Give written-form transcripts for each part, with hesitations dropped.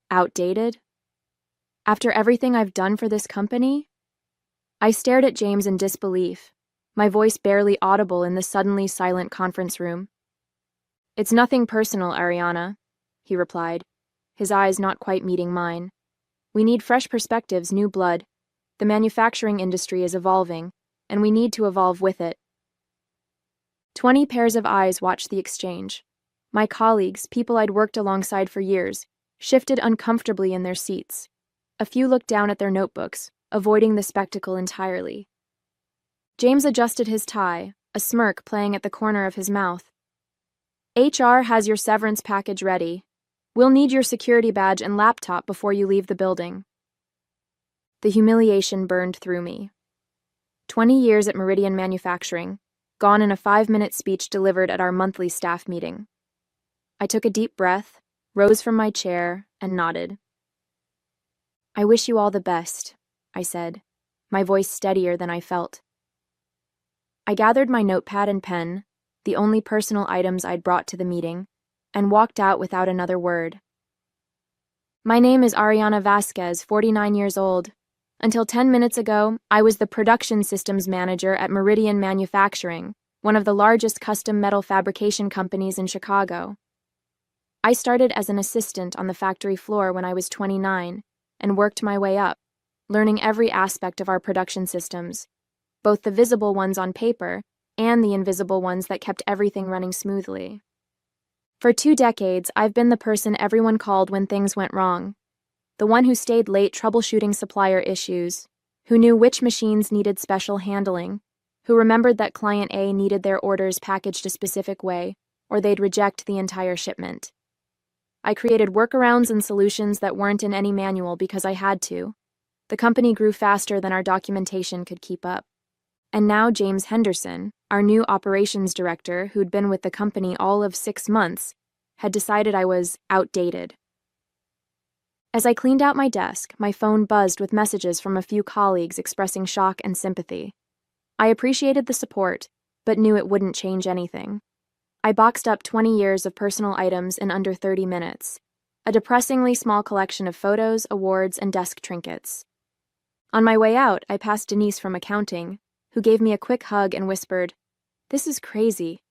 Outdated? After everything I've done for this company? I stared at James in disbelief, my voice barely audible in the suddenly silent conference room. "It's nothing personal, Ariana," he replied, his eyes not quite meeting mine. "We need fresh perspectives, new blood. The manufacturing industry is evolving, and we need to evolve with it." 20 pairs of eyes watched the exchange. My colleagues, people I'd worked alongside for years, shifted uncomfortably in their seats. A few looked down at their notebooks, avoiding the spectacle entirely. James adjusted his tie, a smirk playing at the corner of his mouth. "HR has your severance package ready. We'll need your security badge and laptop before you leave the building." The humiliation burned through me. 20 years at Meridian Manufacturing, gone in a 5-minute speech delivered at our monthly staff meeting. I took a deep breath, rose from my chair, and nodded. "I wish you all the best," I said, my voice steadier than I felt. I gathered my notepad and pen, the only personal items I'd brought to the meeting, and walked out without another word. "My name is Ariana Vasquez, 49 years old. Until 10 minutes ago, I was the production systems manager at Meridian Manufacturing, one of the largest custom metal fabrication companies in Chicago. I started as an assistant on the factory floor when I was 29 and worked my way up, learning every aspect of our production systems, both the visible ones on paper and the invisible ones that kept everything running smoothly. For 2 decades, I've been the person everyone called when things went wrong, the one who stayed late troubleshooting supplier issues, who knew which machines needed special handling, who remembered that client A needed their orders packaged a specific way, or they'd reject the entire shipment. I created workarounds and solutions that weren't in any manual because I had to. The company grew faster than our documentation could keep up. And now James Henderson, our new operations director who'd been with the company all of 6 months, had decided I was outdated. As I cleaned out my desk, my phone buzzed with messages from a few colleagues expressing shock and sympathy. I appreciated the support, but knew it wouldn't change anything. I boxed up 20 years of personal items in under 30 minutes, a depressingly small collection of photos, awards, and desk trinkets. On my way out, I passed Denise from accounting, who gave me a quick hug and whispered, "This is crazy.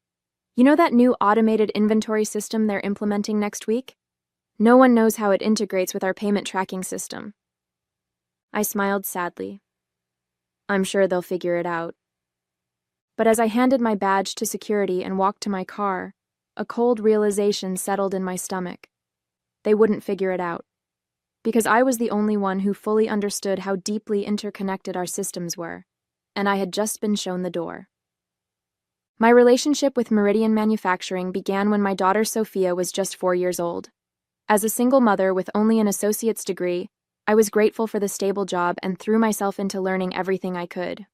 You know that new automated inventory system they're implementing next week? No one knows how it integrates with our payment tracking system." I smiled sadly. I'm sure they'll figure it out. But as I handed my badge to security and walked to my car, a cold realization settled in my stomach. They wouldn't figure it out, because I was the only one who fully understood how deeply interconnected our systems were, and I had just been shown the door. My relationship with Meridian Manufacturing began when my daughter Sophia was just 4 years old. As a single mother with only an associate's degree, I was grateful for the stable job and threw myself into learning everything I could.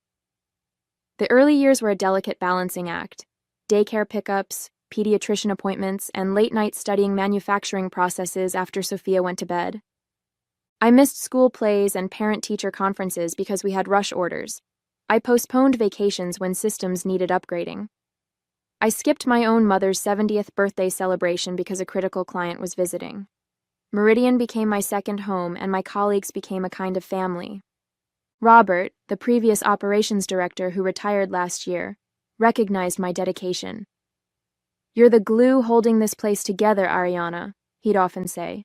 The early years were a delicate balancing act: daycare pickups, pediatrician appointments, and late nights studying manufacturing processes after Sophia went to bed. I missed school plays and parent-teacher conferences because we had rush orders. I postponed vacations when systems needed upgrading. I skipped my own mother's 70th birthday celebration because a critical client was visiting. Meridian became my second home, and my colleagues became a kind of family. Robert, the previous operations director who retired last year, recognized my dedication. "You're the glue holding this place together, Ariana," he'd often say.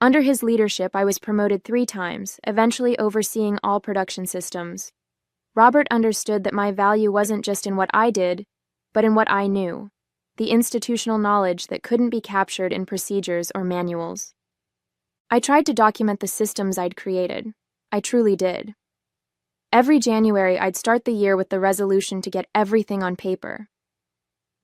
Under his leadership, I was promoted 3 times, eventually overseeing all production systems. Robert understood that my value wasn't just in what I did, but in what I knew, the institutional knowledge that couldn't be captured in procedures or manuals. I tried to document the systems I'd created. I truly did. Every January, I'd start the year with the resolution to get everything on paper.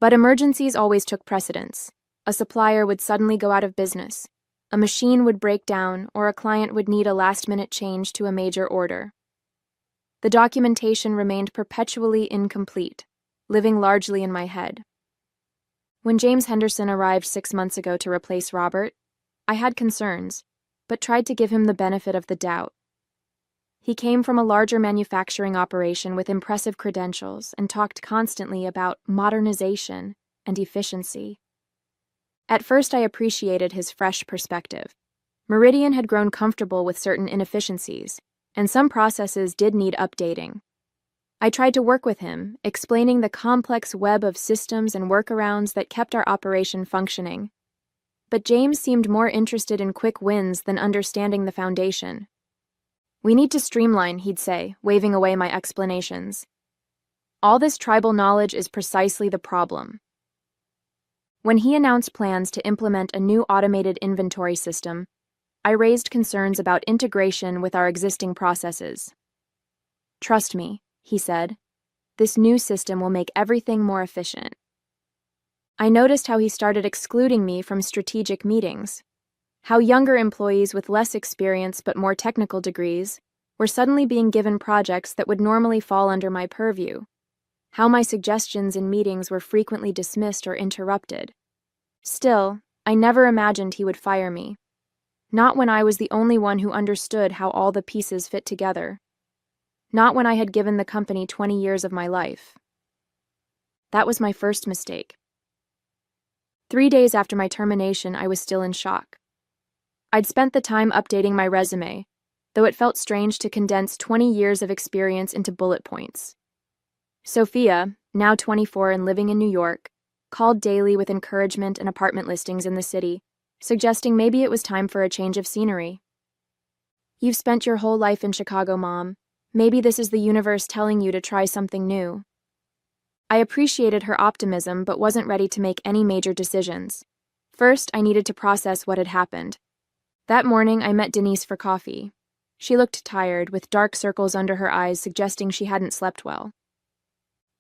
But emergencies always took precedence. A supplier would suddenly go out of business, a machine would break down, or a client would need a last-minute change to a major order. The documentation remained perpetually incomplete, living largely in my head. When James Henderson arrived 6 months ago to replace Robert, I had concerns, but tried to give him the benefit of the doubt. He came from a larger manufacturing operation with impressive credentials and talked constantly about modernization and efficiency. At first, I appreciated his fresh perspective. Meridian had grown comfortable with certain inefficiencies, and some processes did need updating. I tried to work with him, explaining the complex web of systems and workarounds that kept our operation functioning. But James seemed more interested in quick wins than understanding the foundation. "We need to streamline," he'd say, waving away my explanations. "All this tribal knowledge is precisely the problem." When he announced plans to implement a new automated inventory system, I raised concerns about integration with our existing processes. "Trust me," he said, "this new system will make everything more efficient." I noticed how he started excluding me from strategic meetings, how younger employees with less experience but more technical degrees were suddenly being given projects that would normally fall under my purview, how my suggestions in meetings were frequently dismissed or interrupted. Still, I never imagined he would fire me. Not when I was the only one who understood how all the pieces fit together. Not when I had given the company 20 years of my life. That was my first mistake. 3 days after my termination, I was still in shock. I'd spent the time updating my resume, though it felt strange to condense 20 years of experience into bullet points. Sophia, now 24 and living in New York, called daily with encouragement and apartment listings in the city, suggesting maybe it was time for a change of scenery. "You've spent your whole life in Chicago, Mom. Maybe this is the universe telling you to try something new." I appreciated her optimism but wasn't ready to make any major decisions. First, I needed to process what had happened. That morning, I met Denise for coffee. She looked tired, with dark circles under her eyes suggesting she hadn't slept well.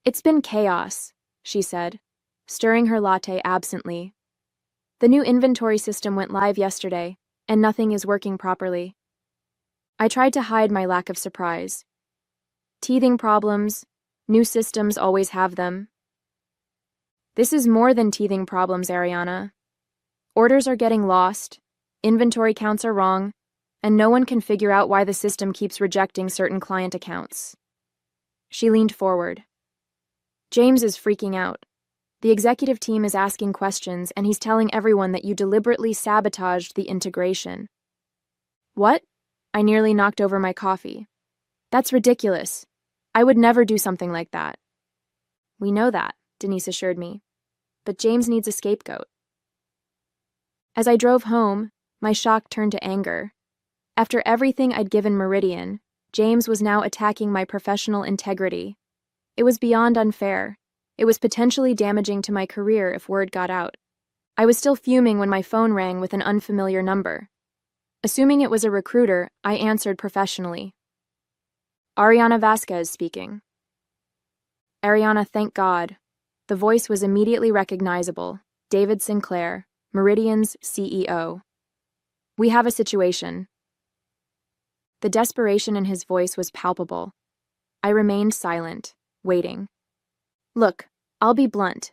"It's been chaos," she said, stirring her latte absently. "The new inventory system went live yesterday, and nothing is working properly." I tried to hide my lack of surprise. Teething problems. New systems always have them. "This is more than teething problems, Ariana. Orders are getting lost, inventory counts are wrong, and no one can figure out why the system keeps rejecting certain client accounts." She leaned forward. "James is freaking out. The executive team is asking questions, and he's telling everyone that you deliberately sabotaged the integration." "What?" I nearly knocked over my coffee. "That's ridiculous. I would never do something like that." "We know that," Denise assured me. "But James needs a scapegoat." As I drove home, my shock turned to anger. After everything I'd given Meridian, James was now attacking my professional integrity. It was beyond unfair. It was potentially damaging to my career if word got out. I was still fuming when my phone rang with an unfamiliar number. Assuming it was a recruiter, I answered professionally. "Ariana Vasquez speaking." Ariana, thank God. The voice was immediately recognizable. David Sinclair, Meridian's CEO. "We have a situation." The desperation in his voice was palpable. I remained silent, waiting. "Look, I'll be blunt.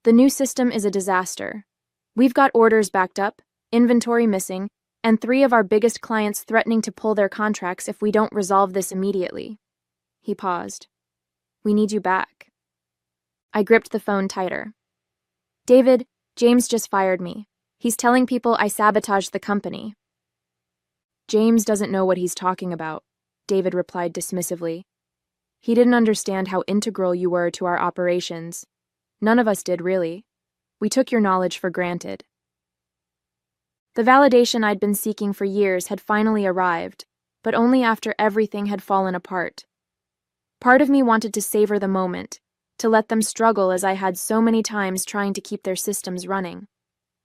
The new system is a disaster. We've got orders backed up, inventory missing, and 3 of our biggest clients threatening to pull their contracts if we don't resolve this immediately." He paused. "We need you back." I gripped the phone tighter. "David, James just fired me. He's telling people I sabotaged the company." "James doesn't know what he's talking about," David replied dismissively. "He didn't understand how integral you were to our operations. None of us did, really. We took your knowledge for granted." The validation I'd been seeking for years had finally arrived, but only after everything had fallen apart. Part of me wanted to savor the moment, to let them struggle as I had so many times trying to keep their systems running.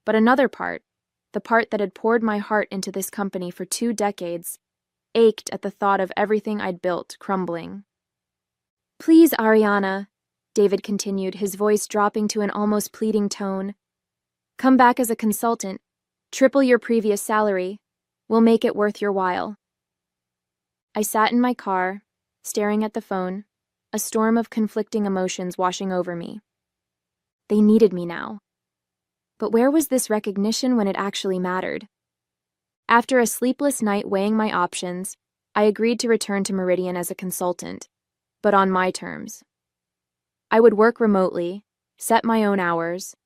But another part, the part that had poured my heart into this company for 2 decades, ached at the thought of everything I'd built crumbling. "Please, Ariana," David continued, his voice dropping to an almost pleading tone. "Come back as a consultant. Triple your previous salary. We'll make it worth your while." I sat in my car, staring at the phone, a storm of conflicting emotions washing over me. They needed me now. But where was this recognition when it actually mattered? After a sleepless night weighing my options, I agreed to return to Meridian as a consultant, but on my terms. I would work remotely, set my own hours,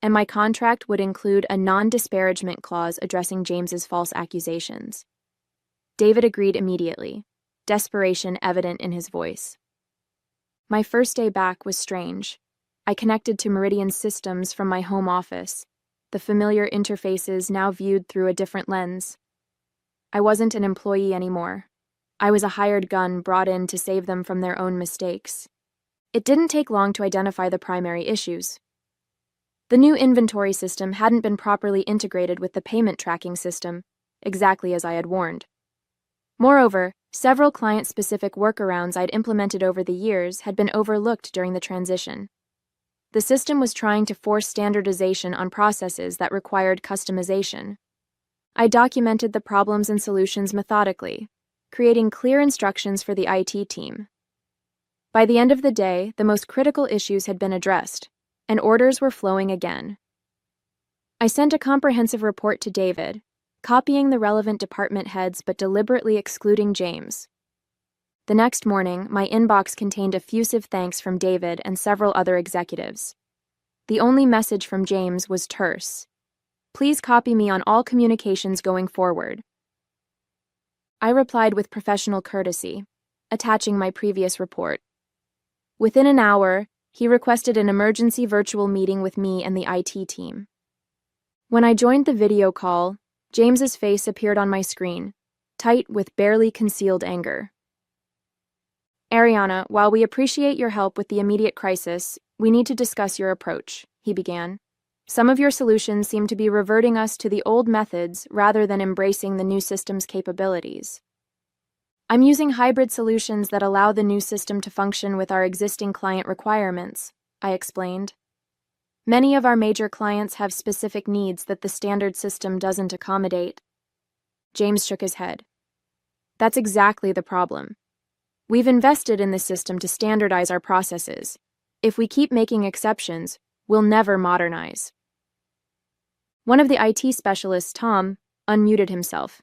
and my contract would include a non-disparagement clause addressing James's false accusations. David agreed immediately, desperation evident in his voice. My first day back was strange. I connected to Meridian's systems from my home office, the familiar interfaces now viewed through a different lens. I wasn't an employee anymore. I was a hired gun brought in to save them from their own mistakes. It didn't take long to identify the primary issues. The new inventory system hadn't been properly integrated with the payment tracking system, exactly as I had warned. Moreover, several client-specific workarounds I'd implemented over the years had been overlooked during the transition. The system was trying to force standardization on processes that required customization. I documented the problems and solutions methodically, creating clear instructions for the IT team. By the end of the day, the most critical issues had been addressed, and orders were flowing again. I sent a comprehensive report to David, copying the relevant department heads but deliberately excluding James. The next morning, my inbox contained effusive thanks from David and several other executives. The only message from James was terse. Please copy me on all communications going forward. I replied with professional courtesy, attaching my previous report. Within an hour, he requested an emergency virtual meeting with me and the IT team. When I joined the video call, James's face appeared on my screen, tight with barely concealed anger. Ariana, while we appreciate your help with the immediate crisis, we need to discuss your approach, he began. Some of your solutions seem to be reverting us to the old methods rather than embracing the new system's capabilities. I'm using hybrid solutions that allow the new system to function with our existing client requirements, I explained. Many of our major clients have specific needs that the standard system doesn't accommodate. James shook his head. That's exactly the problem. We've invested in this system to standardize our processes. If we keep making exceptions, we'll never modernize. One of the IT specialists, Tom, unmuted himself.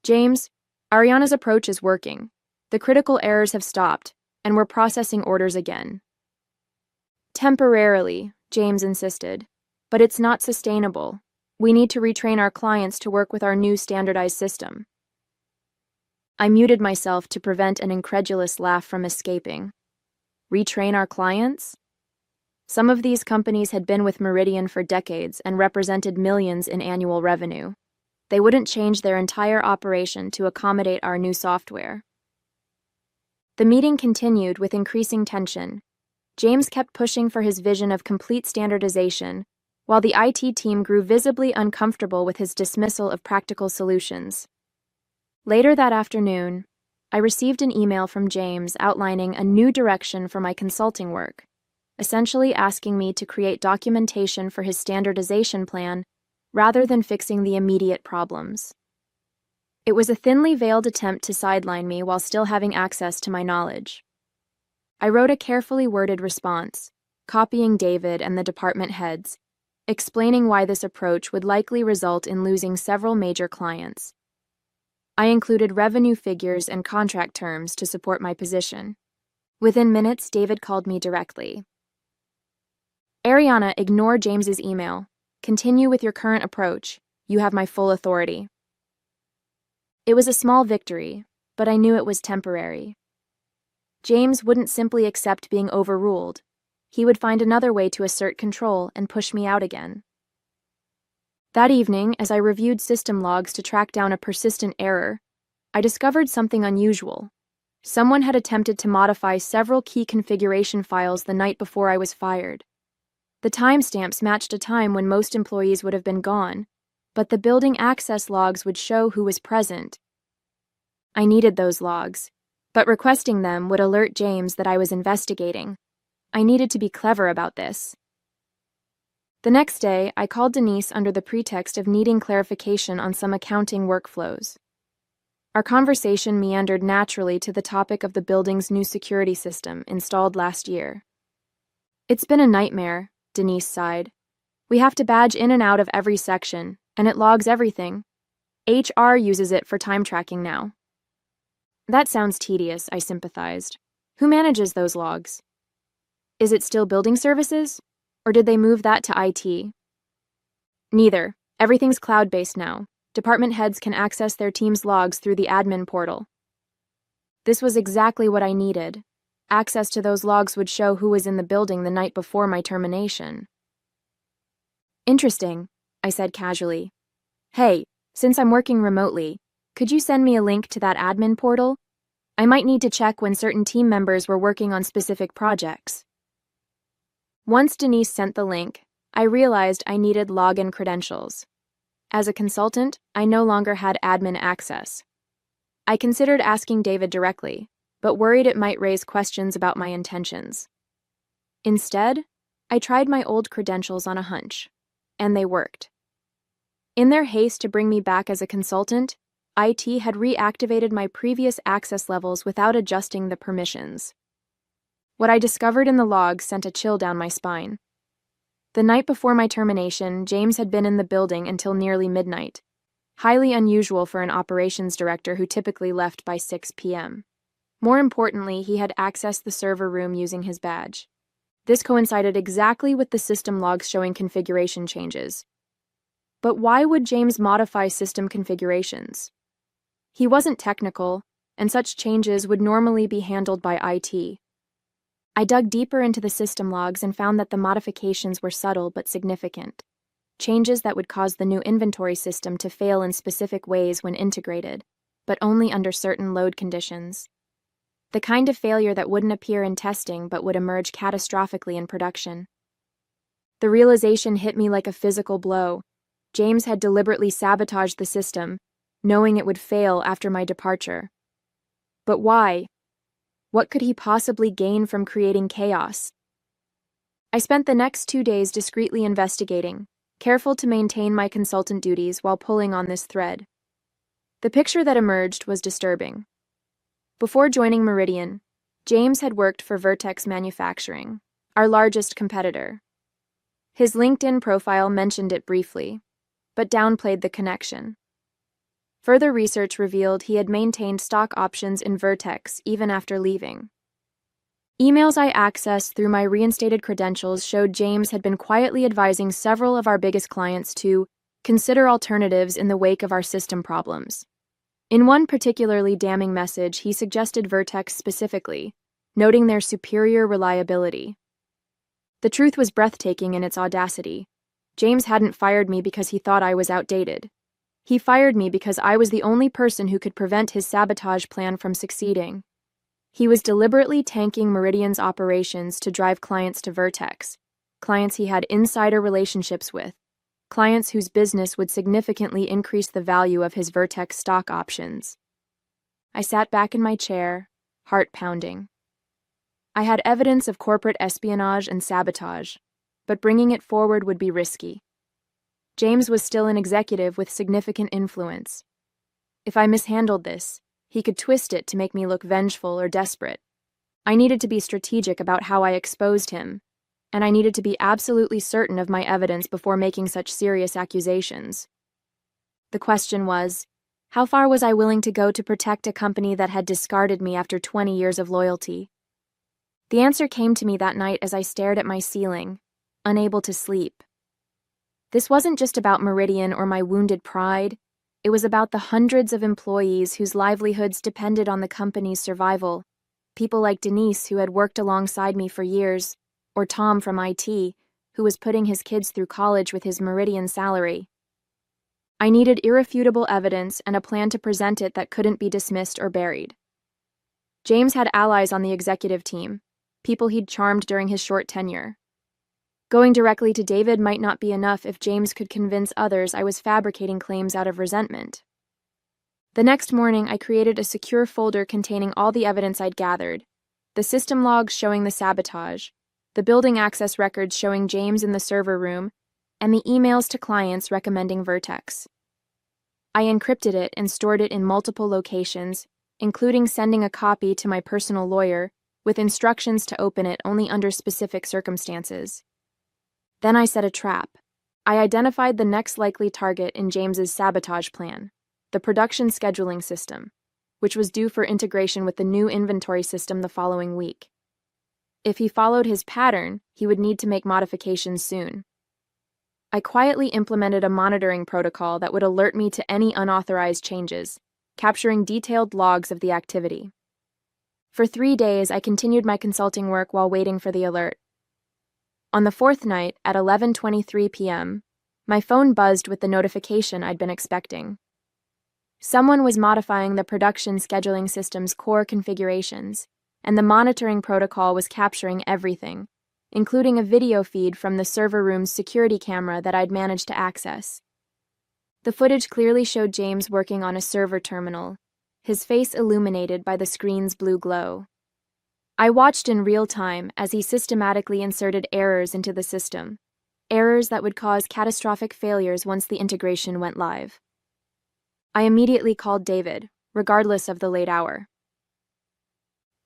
James, Ariana's approach is working. The critical errors have stopped, and we're processing orders again. Temporarily, James insisted, but it's not sustainable. We need to retrain our clients to work with our new standardized system. I muted myself to prevent an incredulous laugh from escaping. Retrain our clients? Some of these companies had been with Meridian for decades and represented millions in annual revenue. They wouldn't change their entire operation to accommodate our new software. The meeting continued with increasing tension. James kept pushing for his vision of complete standardization, while the IT team grew visibly uncomfortable with his dismissal of practical solutions. Later that afternoon, I received an email from James outlining a new direction for my consulting work, essentially asking me to create documentation for his standardization plan rather than fixing the immediate problems. It was a thinly veiled attempt to sideline me while still having access to my knowledge. I wrote a carefully worded response, copying David and the department heads, explaining why this approach would likely result in losing several major clients. I included revenue figures and contract terms to support my position. Within minutes, David called me directly. Ariana, ignore James's email. Continue with your current approach. You have my full authority. It was a small victory, but I knew it was temporary. James wouldn't simply accept being overruled. He would find another way to assert control and push me out again. That evening, as I reviewed system logs to track down a persistent error, I discovered something unusual. Someone had attempted to modify several key configuration files the night before I was fired. The timestamps matched a time when most employees would have been gone, but the building access logs would show who was present. I needed those logs, but requesting them would alert James that I was investigating. I needed to be clever about this. The next day, I called Denise under the pretext of needing clarification on some accounting workflows. Our conversation meandered naturally to the topic of the building's new security system installed last year. It's been a nightmare, Denise sighed. We have to badge in and out of every section, and it logs everything. HR uses it for time tracking now. That sounds tedious, I sympathized. Who manages those logs? Is it still building services? Or did they move that to IT? Neither. Everything's cloud-based now. Department heads can access their team's logs through the admin portal. This was exactly what I needed. Access to those logs would show who was in the building the night before my termination. Interesting, I said casually. Hey, since I'm working remotely, could you send me a link to that admin portal? I might need to check when certain team members were working on specific projects. Once Denise sent the link, I realized I needed login credentials. As a consultant, I no longer had admin access. I considered asking David directly, but worried it might raise questions about my intentions. Instead, I tried my old credentials on a hunch, and they worked. In their haste to bring me back as a consultant, IT had reactivated my previous access levels without adjusting the permissions. What I discovered in the logs sent a chill down my spine. The night before my termination, James had been in the building until nearly midnight, highly unusual for an operations director who typically left by 6 p.m. More importantly, he had accessed the server room using his badge. This coincided exactly with the system logs showing configuration changes. But why would James modify system configurations? He wasn't technical, and such changes would normally be handled by IT. I dug deeper into the system logs and found that the modifications were subtle but significant. Changes that would cause the new inventory system to fail in specific ways when integrated, but only under certain load conditions. The kind of failure that wouldn't appear in testing but would emerge catastrophically in production. The realization hit me like a physical blow. James had deliberately sabotaged the system, knowing it would fail after my departure. But why? What could he possibly gain from creating chaos? I spent the next 2 days discreetly investigating, careful to maintain my consultant duties while pulling on this thread. The picture that emerged was disturbing. Before joining Meridian, James had worked for Vertex Manufacturing, our largest competitor. His LinkedIn profile mentioned it briefly, but downplayed the connection. Further research revealed he had maintained stock options in Vertex even after leaving. Emails I accessed through my reinstated credentials showed James had been quietly advising several of our biggest clients to consider alternatives in the wake of our system problems. In one particularly damning message, he suggested Vertex specifically, noting their superior reliability. The truth was breathtaking in its audacity. James hadn't fired me because he thought I was outdated. He fired me because I was the only person who could prevent his sabotage plan from succeeding. He was deliberately tanking Meridian's operations to drive clients to Vertex, clients he had insider relationships with, clients whose business would significantly increase the value of his Vertex stock options. I sat back in my chair, heart pounding. I had evidence of corporate espionage and sabotage, but bringing it forward would be risky. James was still an executive with significant influence. If I mishandled this, he could twist it to make me look vengeful or desperate. I needed to be strategic about how I exposed him, and I needed to be absolutely certain of my evidence before making such serious accusations. The question was, how far was I willing to go to protect a company that had discarded me after 20 years of loyalty? The answer came to me that night as I stared at my ceiling, unable to sleep. This wasn't just about Meridian or my wounded pride. It was about the hundreds of employees whose livelihoods depended on the company's survival. People like Denise, who had worked alongside me for years, or Tom from IT, who was putting his kids through college with his Meridian salary. I needed irrefutable evidence and a plan to present it that couldn't be dismissed or buried. James had allies on the executive team, people he'd charmed during his short tenure. Going directly to David might not be enough if James could convince others I was fabricating claims out of resentment. The next morning, I created a secure folder containing all the evidence I'd gathered, the system logs showing the sabotage, the building access records showing James in the server room, and the emails to clients recommending Vertex. I encrypted it and stored it in multiple locations, including sending a copy to my personal lawyer, with instructions to open it only under specific circumstances. Then I set a trap. I identified the next likely target in James's sabotage plan, the production scheduling system, which was due for integration with the new inventory system the following week. If he followed his pattern, he would need to make modifications soon. I quietly implemented a monitoring protocol that would alert me to any unauthorized changes, capturing detailed logs of the activity. For 3 days, I continued my consulting work while waiting for the alert. On the fourth night, at 11:23 p.m., my phone buzzed with the notification I'd been expecting. Someone was modifying the production scheduling system's core configurations, and the monitoring protocol was capturing everything, including a video feed from the server room's security camera that I'd managed to access. The footage clearly showed James working on a server terminal, his face illuminated by the screen's blue glow. I watched in real time as he systematically inserted errors into the system, errors that would cause catastrophic failures once the integration went live. I immediately called David, regardless of the late hour.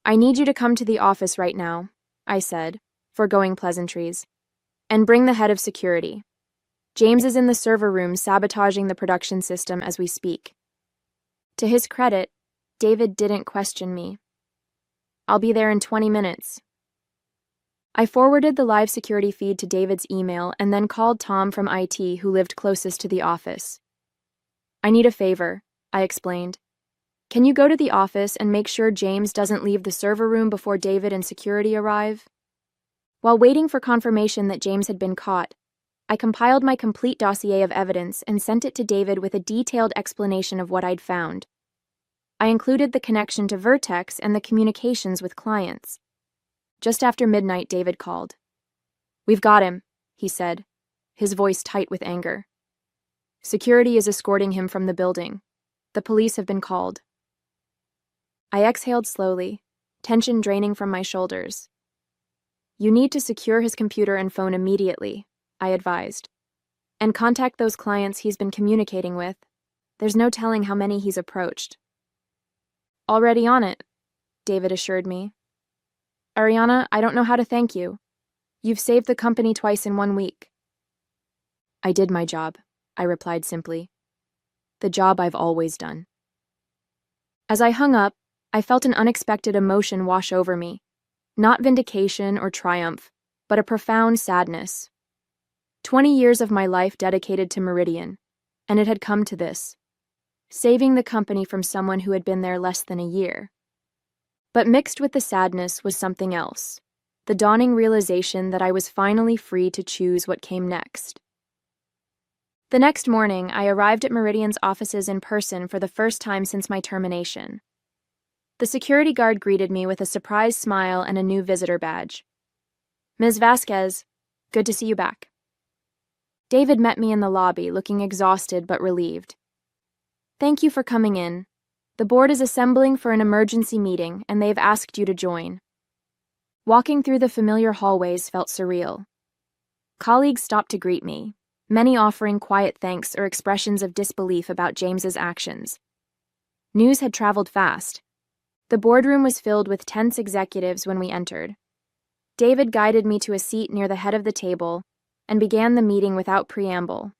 "I need you to come to the office right now," I said, foregoing pleasantries, "and bring the head of security. James is in the server room sabotaging the production system as we speak." To his credit, David didn't question me. "I'll be there in 20 minutes. I forwarded the live security feed to David's email and then called Tom from IT, who lived closest to the office. "I need a favor," I explained. "Can you go to the office and make sure James doesn't leave the server room before David and security arrive?" While waiting for confirmation that James had been caught, I compiled my complete dossier of evidence and sent it to David with a detailed explanation of what I'd found. I included the connection to Vertex and the communications with clients. Just after midnight, David called. "We've got him," he said, his voice tight with anger. "Security is escorting him from the building. The police have been called." I exhaled slowly, tension draining from my shoulders. "You need to secure his computer and phone immediately," I advised. "And contact those clients he's been communicating with. There's no telling how many he's approached." "Already on it," David assured me. "Ariana, I don't know how to thank you. You've saved the company twice in 1 week." "I did my job," I replied simply. "The job I've always done." As I hung up, I felt an unexpected emotion wash over me. Not vindication or triumph, but a profound sadness. 20 years of my life dedicated to Meridian, and it had come to this. Saving the company from someone who had been there less than a year. But mixed with the sadness was something else, the dawning realization that I was finally free to choose what came next. The next morning, I arrived at Meridian's offices in person for the first time since my termination. The security guard greeted me with a surprise smile and a new visitor badge. "Ms. Vasquez, good to see you back." David met me in the lobby, looking exhausted but relieved. "Thank you for coming in. The board is assembling for an emergency meeting, and they've asked you to join." Walking through the familiar hallways felt surreal. Colleagues stopped to greet me, many offering quiet thanks or expressions of disbelief about James's actions. News had traveled fast. The boardroom was filled with tense executives when we entered. David guided me to a seat near the head of the table and began the meeting without preamble.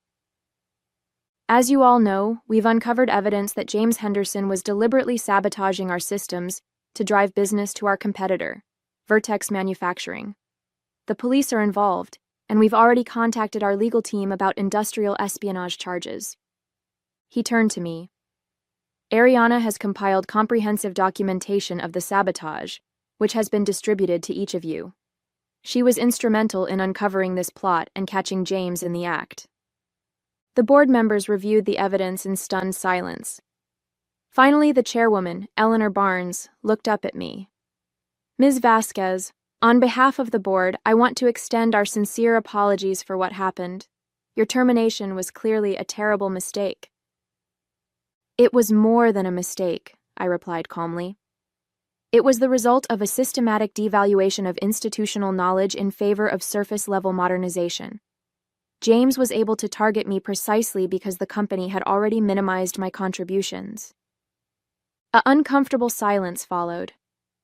"As you all know, we've uncovered evidence that James Henderson was deliberately sabotaging our systems to drive business to our competitor, Vertex Manufacturing. The police are involved, and we've already contacted our legal team about industrial espionage charges." He turned to me. "Ariana has compiled comprehensive documentation of the sabotage, which has been distributed to each of you. She was instrumental in uncovering this plot and catching James in the act." The board members reviewed the evidence in stunned silence. Finally, the chairwoman, Eleanor Barnes, looked up at me. "Ms. Vasquez, on behalf of the board, I want to extend our sincere apologies for what happened. Your termination was clearly a terrible mistake." "It was more than a mistake," I replied calmly. "It was the result of a systematic devaluation of institutional knowledge in favor of surface-level modernization. James was able to target me precisely because the company had already minimized my contributions." An uncomfortable silence followed.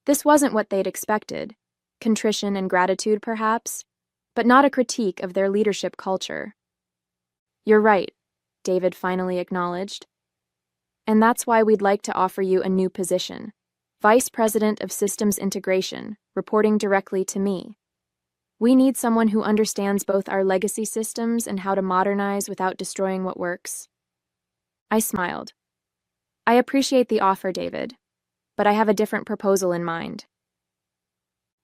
This wasn't what they'd expected. Contrition and gratitude, perhaps, but not a critique of their leadership culture. "You're right," David finally acknowledged. "And that's why we'd like to offer you a new position, Vice President of Systems Integration, reporting directly to me." We need someone who understands both our legacy systems and how to modernize without destroying what works. I smiled. I appreciate the offer, David, but I have a different proposal in mind.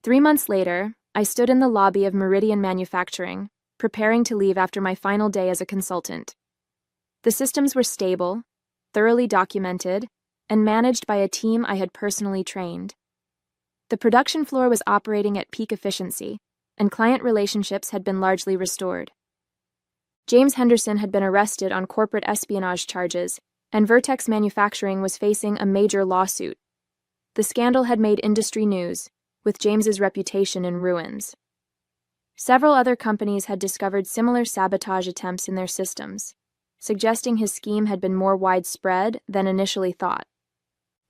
3 months later, I stood in the lobby of Meridian Manufacturing, preparing to leave after my final day as a consultant. The systems were stable, thoroughly documented, and managed by a team I had personally trained. The production floor was operating at peak efficiency, and client relationships had been largely restored. James Henderson had been arrested on corporate espionage charges, and Vertex Manufacturing was facing a major lawsuit. The scandal had made industry news, with James's reputation in ruins. Several other companies had discovered similar sabotage attempts in their systems, suggesting his scheme had been more widespread than initially thought.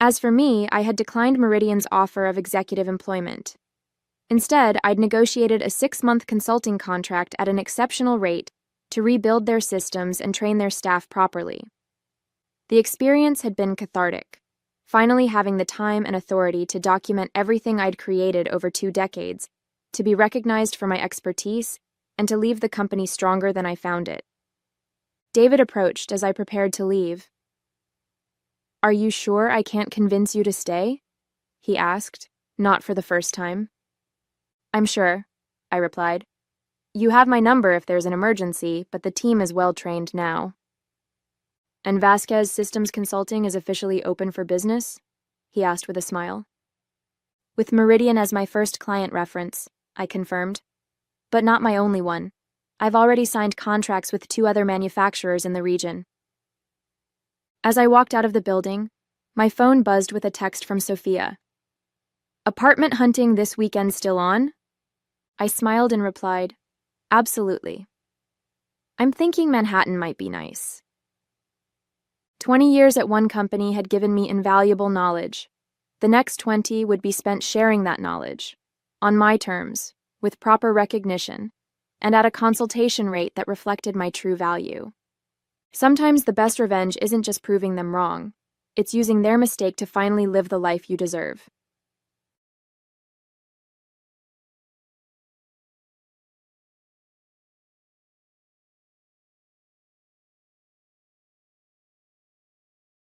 As for me, I had declined Meridian's offer of executive employment. Instead, I'd negotiated a 6-month consulting contract at an exceptional rate to rebuild their systems and train their staff properly. The experience had been cathartic, finally having the time and authority to document everything I'd created over 2 decades, to be recognized for my expertise, and to leave the company stronger than I found it. David approached as I prepared to leave. "Are you sure I can't convince you to stay?" he asked, not for the first time. "I'm sure," I replied. "You have my number if there's an emergency, but the team is well trained now." "And Vasquez Systems Consulting is officially open for business?" he asked with a smile. "With Meridian as my first client reference," I confirmed. "But not my only one. I've already signed contracts with 2 other manufacturers in the region." As I walked out of the building, my phone buzzed with a text from Sophia. "Apartment hunting this weekend still on?" I smiled and replied, "Absolutely. I'm thinking Manhattan might be nice." 20 years at one company had given me invaluable knowledge. The next 20 would be spent sharing that knowledge, on my terms, with proper recognition, and at a consultation rate that reflected my true value. Sometimes the best revenge isn't just proving them wrong, it's using their mistake to finally live the life you deserve.